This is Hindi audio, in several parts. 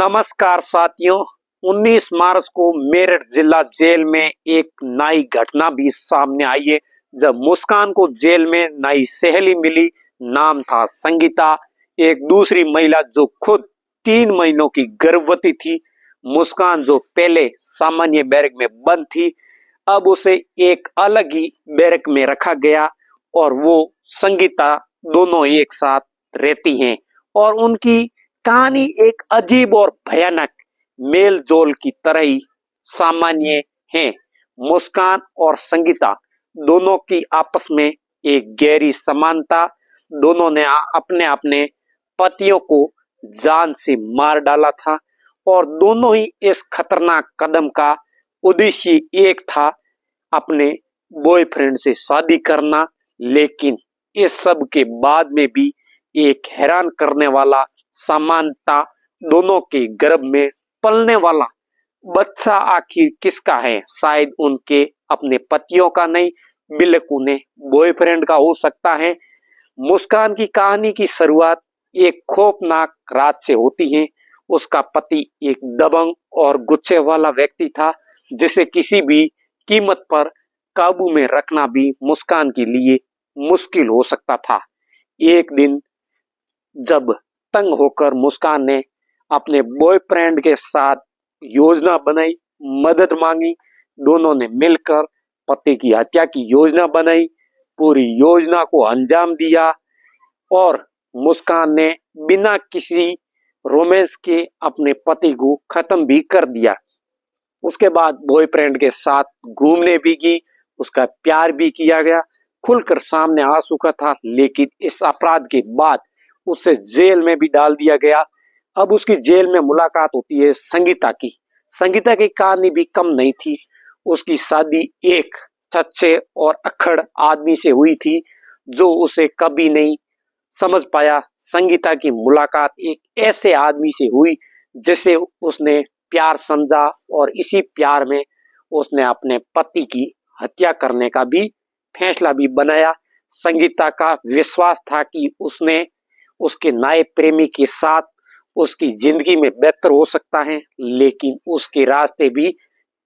नमस्कार साथियों। 19 मार्च को मेरठ जिला जेल में एक नई घटना भी सामने आई है, जब मुस्कान को जेल में नई सहेली मिली। नाम था संगीता, एक दूसरी महिला जो खुद 3 महीनों की गर्भवती थी। मुस्कान जो पहले सामान्य बैरक में बंद थी, अब उसे एक अलग ही बैरक में रखा गया और वो संगीता दोनों एक साथ रहती हैं और उनकी कहानी एक अजीब और भयानक मेल जोल की तरह ही सामान्य है। मुस्कान और संगीता दोनों की आपस में एक गहरी समानता। दोनों ने अपने अपने पतियों को जान से मार डाला था और दोनों ही इस खतरनाक कदम का उद्देश्य एक था, अपने बॉयफ्रेंड से शादी करना। लेकिन इस सब के बाद में भी एक हैरान करने वाला समानता, दोनों के गर्भ में पलने वाला बच्चा आखिर किसका है? शायद उनके अपने पतियों का नहीं, बिल्कुल उन्हें बॉयफ्रेंड का हो सकता है। मुस्कान की कहानी की शुरुआत एक खौफनाक रात से होती है। उसका पति एक दबंग और गुस्से वाला व्यक्ति था, जिसे किसी भी कीमत पर काबू में रखना भी मुस्कान के लिए मुश्किल हो सकता था। एक दिन जब तंग होकर मुस्कान ने अपने बॉयफ्रेंड के साथ योजना बनाई, मदद मांगी। दोनों ने मिलकर पति की हत्या की योजना बनाई, पूरी योजना को अंजाम दिया और मुस्कान ने बिना किसी रोमांस के अपने पति को खत्म भी कर दिया। उसके बाद बॉयफ्रेंड के साथ घूमने भी गई, उसका प्यार भी किया गया, खुलकर सामने आ चुका था। लेकिन इस अपराध के बाद उसे जेल में भी डाल दिया गया। अब उसकी जेल में मुलाकात होती है संगीता की। संगीता की कहानी भी कम नहीं थी। उसकी शादी एक सच्चे और अक्खड़ आदमी से हुई थी, जो उसे कभी नहीं समझ पाया। संगीता की मुलाकात एक ऐसे आदमी से हुई जिसे उसने प्यार समझा और इसी प्यार में उसने अपने पति की हत्या करने का भी फैसला भी बनाया। संगीता का विश्वास था कि उसने उसके नए प्रेमी के साथ उसकी जिंदगी में बेहतर हो सकता है, लेकिन उसके रास्ते भी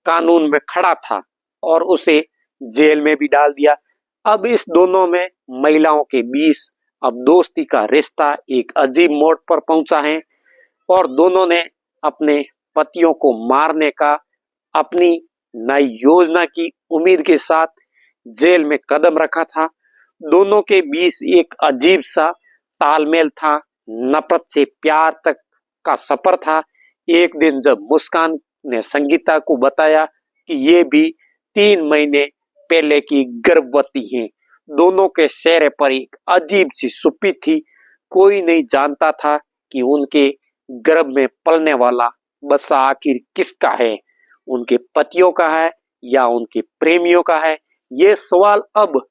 कानून में खड़ा था और उसे जेल में भी डाल दिया। अब इस दोनों में महिलाओं के बीच अब दोस्ती का रिश्ता एक अजीब मोड़ पर पहुंचा है और दोनों ने अपने पतियों को मारने का अपनी नई योजना की उम्मीद के साथ जेल में कदम रखा था। दोनों के बीच एक अजीब सा तालमेल था, नफरत से प्यार तक का सफर था। एक दिन जब मुस्कान ने संगीता को बताया कि ये भी 3 महीने पहले की गर्भवती हैं, दोनों के चेहरे पर एक अजीब सी चुप्पी थी। कोई नहीं जानता था कि उनके गर्भ में पलने वाला बच्चा आखिर किसका है, उनके पतियों का है या उनके प्रेमियों का है। ये सवाल अब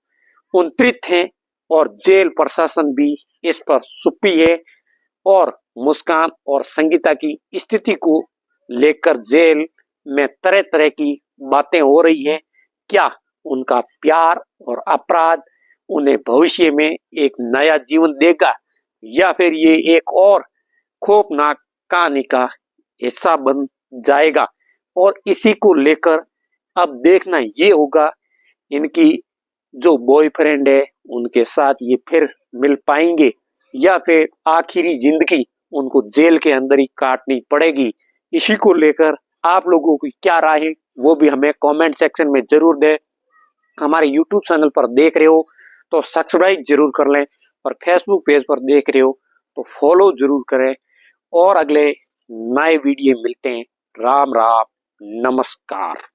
उन्नत हैं और जेल प्रशासन भी इस पर चुप्पी है और मुस्कान और संगीता की स्थिति को लेकर जेल में तरह तरह की बातें हो रही हैं। क्या उनका प्यार और अपराध उन्हें भविष्य में एक नया जीवन देगा या फिर ये एक और खौफनाक कहानी का हिस्सा बन जाएगा? और इसी को लेकर अब देखना ये होगा, इनकी जो बॉयफ्रेंड है उनके साथ ये फिर मिल पाएंगे या फिर आखिरी जिंदगी उनको जेल के अंदर ही काटनी पड़ेगी। इसी को लेकर आप लोगों की क्या राय है वो भी हमें कमेंट सेक्शन में जरूर दें। हमारे यूट्यूब चैनल पर देख रहे हो तो सब्सक्राइब जरूर कर लें और फेसबुक पेज पर देख रहे हो तो फॉलो जरूर करें और अगले नए वीडियो मिलते हैं। राम राम, नमस्कार।